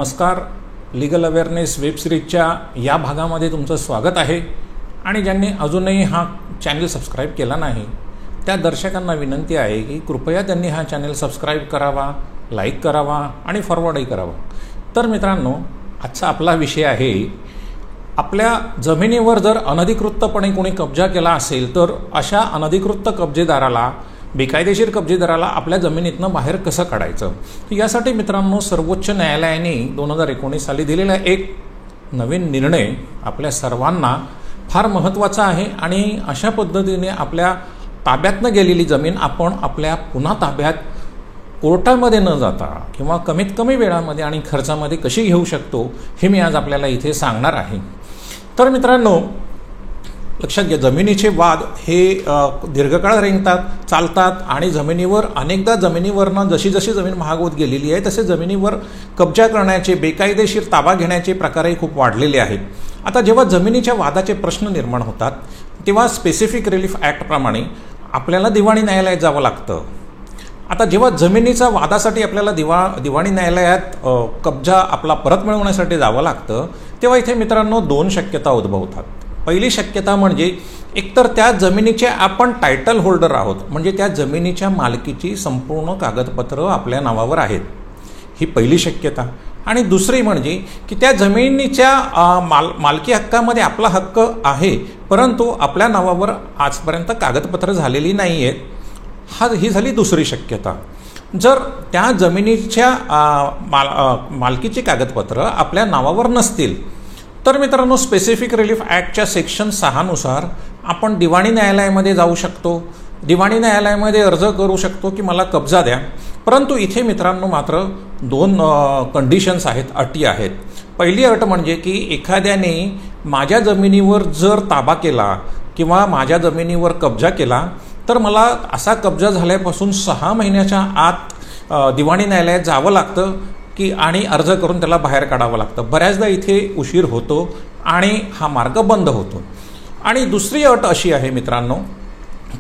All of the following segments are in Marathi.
नमस्कार. लीगल अवेअरनेस वेब सिरीजच्या या भागामध्ये तुमचं स्वागत आहे. आणि ज्यांनी अजूनही हा चॅनल सबस्क्राईब केला नाही त्या दर्शकांना विनंती आहे की कृपया त्यांनी हा चॅनल सबस्क्राईब करावा, लाईक करावा आणि फॉरवर्डही करावा. तर मित्रांनो, आजचा आपला विषय आहे, आपल्या जमिनीवर जर अनधिकृतपणे कोणी कब्जा केला असेल तर अशा अनधिकृत कब्जेदाराला, बेकायदेशीर कब्जेदाराला आपल्या जमिनीतनं बाहेर कसं काढायचं. यासाठी मित्रांनो, सर्वोच्च न्यायालयाने 2019 साली दिलेला एक नवीन निर्णय आपल्या सर्वांना फार महत्त्वाचा आहे. आणि अशा पद्धतीने आपल्या ताब्यातनं गेलेली जमीन आपण आपल्या पुन्हा ताब्यात कोर्टामध्ये न जाता किंवा कमीत कमी वेळामध्ये आणि खर्चामध्ये कशी घेऊ शकतो हे मी आज आपल्याला इथे सांगणार आहे. तर मित्रांनो, लक्षात घ्या, जमिनीचे वाद हे दीर्घकाळ रेंगतात, चालतात आणि जमिनीवर अनेकदा जमिनीवरनं जशी जशी जमीन महाग होत गेलेली आहे तसे जमिनीवर कब्जा करण्याचे, बेकायदेशीर ताबा घेण्याचे प्रकारही खूप वाढलेले आहेत. आता जेव्हा जमिनीच्या वादाचे प्रश्न निर्माण होतात तेव्हा स्पेसिफिक रिलीफ ॲक्टप्रमाणे आपल्याला दिवाणी न्यायालयात जावं लागतं. आता जेव्हा जमिनीच्या वादासाठी आपल्याला दिवाणी न्यायालयात कब्जा आपला परत मिळवण्यासाठी जावं लागतं तेव्हा इथे मित्रांनो 2 शक्यता उद्भवतात. पहिली शक्यता म्हणजे एकतर त्या जमिनीचे आपण टायटल होल्डर आहोत, म्हणजे त्या जमिनीच्या मालकीची संपूर्ण कागदपत्रं आपल्या नावावर आहेत, ही पहिली शक्यता. आणि दुसरी म्हणजे की त्या जमिनीच्या मालकी हक्कामध्ये आपला हक्क आहे परंतु आपल्या नावावर आजपर्यंत कागदपत्रं झालेली नाही आहेत, ही झाली दुसरी शक्यता. जर त्या जमिनीच्या मालकीची कागदपत्रं आपल्या नावावर नसतील तर मित्रांनो, स्पेसिफिक रिलीफ ॲक्टच्या सेक्शन 6 नुसार आपण दिवाणी न्यायालयामध्ये जाऊ शकतो, दिवाणी न्यायालयामध्ये अर्ज करू शकतो की मला कब्जा द्या. परंतु इथे मित्रांनो मात्र 2 कंडिशन्स आहेत, अटी आहेत. पहिली अट म्हणजे की एखाद्याने माझ्या जमिनीवर जर ताबा केला किंवा माझ्या जमिनीवर कब्जा केला तर मला असा कब्जा झाल्यापासून 6 महिन्याच्या आत दिवाणी न्यायालयात जावं लागतं आणि अर्ज करून त्याला बाहेर काढावं लागतं. बऱ्याचदा इथे उशीर होतो आणि हा मार्ग बंद होतो. आणि दुसरी अट अशी आहे मित्रांनो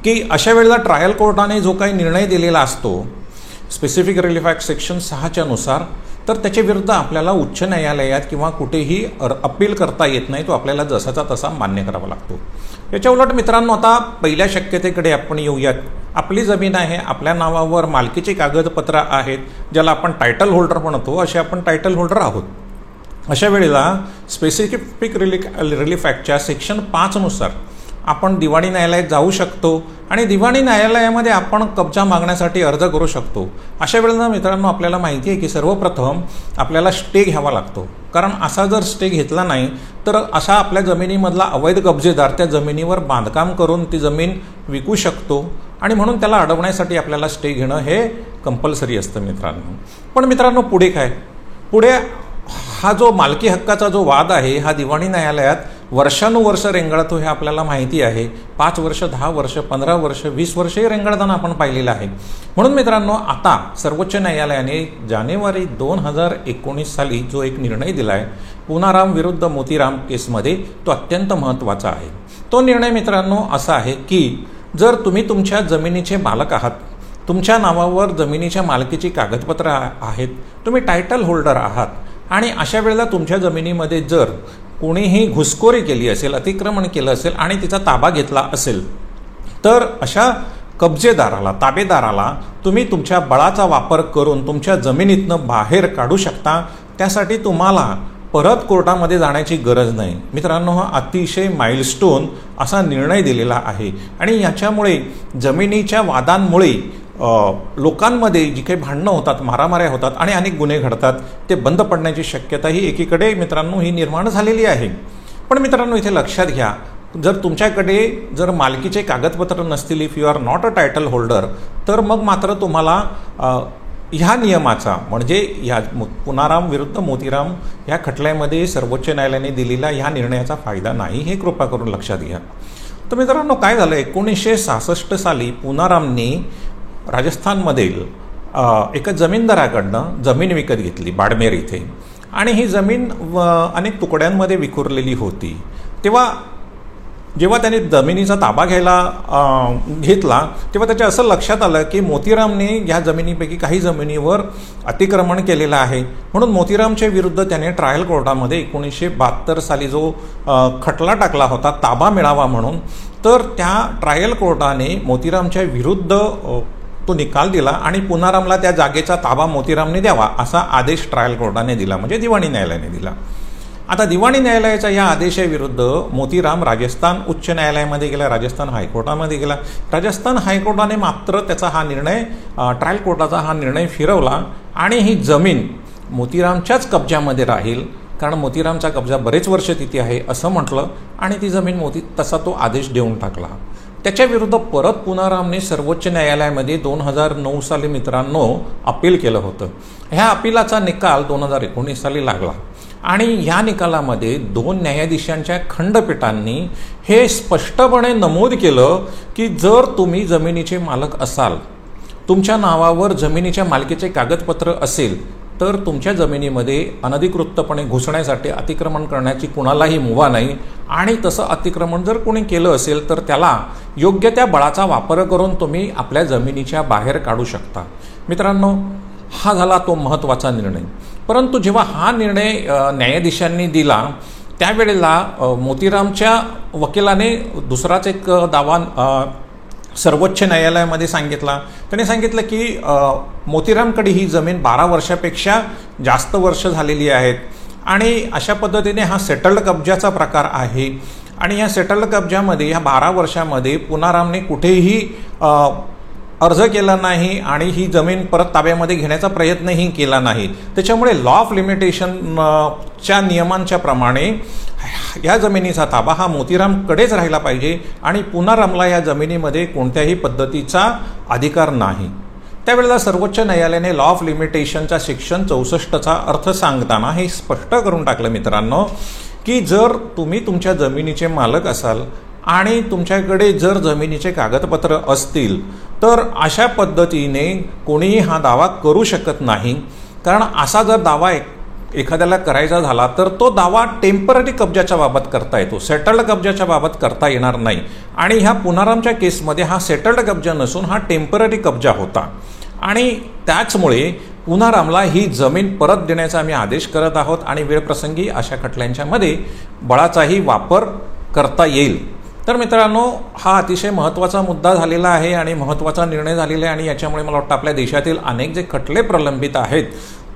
की अशा वेळेला ट्रायल कोर्टाने जो काही निर्णय दिलेला असतो स्पेसिफिक रिलीफ ॲक्ट सेक्शन 6च्या नुसार, तर त्याच्या विरुद्ध आपल्याला उच्च न्यायालयात किंवा कुठेही अपील करता येत नाही, तो आपल्याला जसाचा तसा मान्य करावा लागतो. याच्या उलट मित्रांनो, आता पहिल्या शक्यतेकडे आपण येऊयात. आपली जमीन आहे, आपल्या नावावर मालकीची कागदपत्रं आहेत, ज्याला आपण टायटल होल्डर म्हणतो, असे आपण टायटल होल्डर आहोत. अशा वेळेला स्पेसिफिक रिलीफ ॲक्टच्या सेक्शन 5 नुसार आपण दिवाणी न्यायालयात जाऊ शकतो आणि दिवाणी न्यायालयामध्ये आपण कब्जा मागण्यासाठी अर्ज करू शकतो. अशा वेळेला मित्रांनो, आपल्याला माहिती आहे की सर्वप्रथम आपल्याला स्टे घ्यावा लागतो. कारण असा जर स्टे घेतला नाही तर असा आपल्या जमिनीमधला अवैध कब्जेदार त्या जमिनीवर बांधकाम करून ती जमीन विकू शकतो आणि म्हणून त्याला अडवण्यासाठी आपल्याला स्टे घेणं हे कंपल्सरी असतं मित्रांनो. पण मित्रांनो, पुढे काय? पुढे हा जो मालकी हक्काचा जो वाद आहे हा दिवाणी न्यायालयात वर्षानुवर्ष रेंगाळतो हे आपल्याला माहिती आहे. 5 वर्ष, 10 वर्ष, 15 वर्ष, 20 वर्षही रेंगाळताना आपण पाहिलेलं आहे. म्हणून मित्रांनो, आता सर्वोच्च न्यायालयाने जानेवारी 2019 साली जो एक निर्णय दिला आहे पुनाराम विरुद्ध मोतीराम केसमध्ये, तो अत्यंत महत्त्वाचा आहे. तो निर्णय मित्रांनो असा आहे की जर तुम्ही तुमच्या जमिनीचे मालक आहात, तुमच्या नावावर जमिनीच्या मालकीची कागदपत्रं आहेत, तुम्ही टायटल होल्डर आहात आणि अशा वेळेला तुमच्या जमिनीमध्ये जर कोणीही घुसखोरी केली असेल, अतिक्रमण केलं असेल आणि तिचा ताबा घेतला असेल तर अशा कब्जेदाराला, ताबेदाराला तुम्ही तुमच्या बळाचा वापर करून तुमच्या जमिनीतनं बाहेर काढू शकता. त्यासाठी तुम्हाला परत कोर्टामध्ये जाण्याची गरज नाही. मित्रांनो, हा अतिशय माइलस्टोन असा निर्णय दिलेला आहे आणि याच्यामुळे जमिनीच्या वादांमुळे लोकांमध्ये जी काही भांडणं होतात, मारामाऱ्या होतात आणि अनेक गुन्हे घडतात ते बंद पडण्याची शक्यता ही एकीकडे मित्रांनो ही निर्माण झालेली आहे. पण मित्रांनो, इथे लक्षात घ्या, जर तुमच्याकडे जर मालकीचे कागदपत्र नसतील, if you are not a title holder, तर मग मात्र तुम्हाला ह्या नियमाचा म्हणजे ह्या पुनाराम विरुद्ध मोतीराम ह्या खटल्यामध्ये सर्वोच्च न्यायालयाने दिलेला ह्या निर्णयाचा फायदा नाही, हे कृपा करून लक्षात घ्या. तर मित्रांनो, काय झालं, 1966 साली पुनारामने राजस्थानमधील एका जमीनदाराकडनं जमीन विकत घेतली बाडमेर इथे आणि ही जमीन अनेक तुकड्यांमध्ये विखुरलेली होती. तेव्हा जेव्हा त्यांनी जमिनीचा ताबा घेतला तेव्हा त्याच्या असं लक्षात आलं की मोतीरामने ह्या जमिनीपैकी काही जमिनीवर अतिक्रमण केलेलं आहे, म्हणून मोतीरामच्या विरुद्ध त्याने ट्रायल कोर्टामध्ये 1972 साली जो खटला टाकला होता ताबा मिळावा म्हणून, तर त्या ट्रायल कोर्टाने मोतीरामच्या विरुद्ध तो निकाल दिला आणि पुनारामला त्या जागेचा ताबा मोतीरामने द्यावा असा आदेश ट्रायल कोर्टाने दिला, म्हणजे दिवाणी न्यायालयाने दिला. आता दिवाणी न्यायालयाच्या या आदेशाविरुद्ध मोतीराम राजस्थान उच्च न्यायालयामध्ये गेला, राजस्थान हायकोर्टामध्ये गेला. राजस्थान हायकोर्टाने मात्र त्याचा हा निर्णय, ट्रायल कोर्टाचा हा निर्णय फिरवला आणि ही जमीन मोतीरामच्याच कब्जामध्ये राहील, कारण मोतीरामचा कब्जा बरेच वर्ष तिथे आहे असं म्हटलं आणि ती जमीन तसा तो आदेश देऊन टाकला. त्याच्याविरुद्ध परत पुनारामने सर्वोच्च न्यायालयामध्ये 2009 साली मित्रांनो अपील केलं होतं. ह्या अपिलाचा निकाल 2019 साली लागला आणि या निकालामध्ये 2 न्यायाधीशांच्या खंडपीठांनी हे स्पष्टपणे नमूद केलं की जर तुम्ही जमिनीचे मालक असाल, तुमच्या नावावर जमिनीच्या मालकीचे कागदपत्र असेल, तर तुमच्या जमिनीमध्ये अनधिकृतपणे घुसण्यासाठी अतिक्रमण करण्याची कुणालाही मुभा नाही आणि तसं अतिक्रमण जर कोणी केलं असेल तर त्याला योग्य त्या बळाचा वापर करून तुम्ही आपल्या जमिनीच्या बाहेर काढू शकता. मित्रांनो, हा झाला तो महत्त्वाचा निर्णय. परंतु जेव्हा हा निर्णय न्यायाधीशांनी दिला त्यावेळेला मोतीरामच्या वकिलाने दुसराच एक दावा सर्वोच्च न्यायालयामध्ये सांगितला. त्याने सांगितलं की मोतीरामकडे ही जमीन 12 वर्षापेक्षा जास्त वर्ष झालेली आहेत आणि अशा पद्धतीने हा सेटल्ड कब्जाचा प्रकार आहे आणि या सेटल्ड कब्जामध्ये ह्या 12 वर्षामध्ये पुनारामने कुठेही अर्ज केला नाही आणि ही जमीन परत ताब्यामध्ये घेण्याचा प्रयत्नही केला नाही. त्याच्यामुळे लॉ ऑफ लिमिटेशनच्या नियमांच्या प्रमाणे या जमिनीचा ताबा हा मोतीरामकडेच राहिला पाहिजे आणि पुनारामला या जमिनीमध्ये कोणत्याही पद्धतीचा अधिकार नाही. त्यावेळेला सर्वोच्च न्यायालयाने लॉ ऑफ लिमिटेशनच्या सेक्शन 64चा अर्थ सांगताना हे स्पष्ट करून टाकलं मित्रांनो की जर तुम्ही तुमच्या जमिनीचे मालक असाल आणि तुमच्याकडे जर जमिनीचे कागदपत्र असतील तर अशा पद्धतीने कोणीही हा दावा करू शकत नाही, कारण असा जर दावा एखाद्याला करायचा झाला तर तो दावा टेम्पररी कब्जाच्या बाबत करता येतो, सेटल्ड कब्जाच्या बाबत करता येणार नाही. आणि ह्या पुनारामच्या केसमध्ये हा सेटल्ड कब्जा नसून हा टेम्पररी कब्जा होता आणि त्याचमुळे पुनारामला ही जमीन परत देण्याचा आम्ही आदेश करत आहोत आणि वेळप्रसंगी अशा खटल्यांच्यामध्ये बळाचाही वापर करता येईल. तर मित्रांनो, हा अतिशय महत्त्वाचा मुद्दा झालेला आहे आणि महत्त्वाचा निर्णय झालेला आहे आणि याच्यामुळे मला वाटतं आपल्या देशातील अनेक जे खटले प्रलंबित आहेत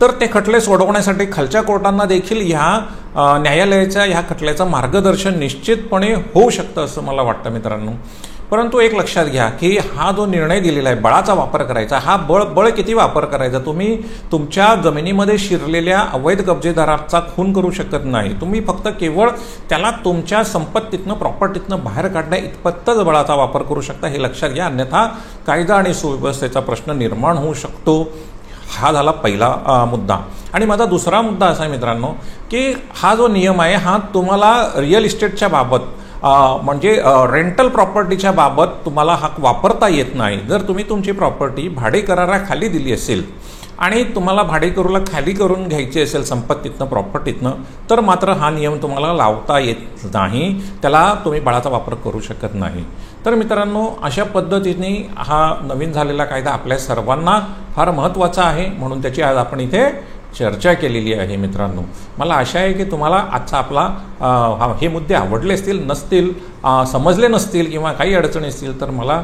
तर ते खटले सोडवण्यासाठी खालच्या कोर्टांना देखील ह्या न्यायालयाच्या ह्या खटल्याचं मार्गदर्शन निश्चितपणे होऊ शकतं असं मला वाटतं मित्रांनो. परंतु एक लक्षात घ्या की हा जो निर्णय दिलेला आहे बळाचा वापर करायचा, हा बळ किती वापर करायचा, तुम्ही तुमच्या जमिनीमध्ये शिरलेल्या अवैध कब्जेदाराचा खून करू शकत नाही. तुम्ही फक्त केवळ त्याला तुमच्या संपत्तीतनं प्रॉपर्टीतनं बाहेर काढण्या इतपतच बळाचा वापर करू शकता, हे लक्षात घ्या. अन्यथा कायदा आणि सुव्यवस्थेचा प्रश्न निर्माण होऊ शकतो. हा झाला पहिला मुद्दा. आणि माझा दुसरा मुद्दा असा आहे मित्रांनो की हा जो नियम आहे हा तुम्हाला रिअल इस्टेटच्या बाबत म्हणजे रेंटल प्रॉपर्टीच्या बाबत तुम्हाला हा वापरता येत नाही. जर तुम्ही तुमची प्रॉपर्टी भाडे कराराखाली दिली असेल आणि तुम्हाला भाडेकरूला खाली करून घ्यायची असेल संपत्तीतनं प्रॉपर्टीतनं तर मात्र हा नियम तुम्हाला लावता येत नाही, त्याला तुम्ही बळाचा वापर करू शकत नाही. तर मित्रांनो, अशा पद्धतीने हा नवीन झालेला कायदा आपल्या सर्वांना फार महत्त्वाचा आहे, म्हणून त्याची आज आपण इथे चर्चा केलेली आहे. मित्रांनो, मला आशा आहे की तुम्हाला आजचा आपला हे मुद्दे आवडले असतील, नसतील समजले नसतील किंवा काही अडचणी असतील तर मला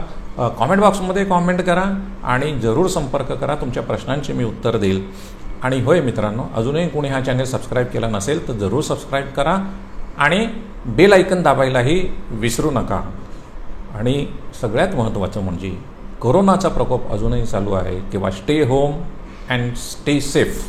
कॉमेंट बॉक्समध्ये कॉमेंट करा आणि जरूर संपर्क करा. तुमच्या प्रश्नांची मी उत्तर देईल. आणि होय मित्रांनो, अजूनही कोणी हा चॅनल सबस्क्राईब केला नसेल तर जरूर सबस्क्राईब करा आणि बेल आयकन दाबायलाही विसरू नका. आणि सगळ्यात महत्त्वाचं म्हणजे कोरोनाचा प्रकोप अजूनही चालू आहे, तेव्हा stay home and stay safe.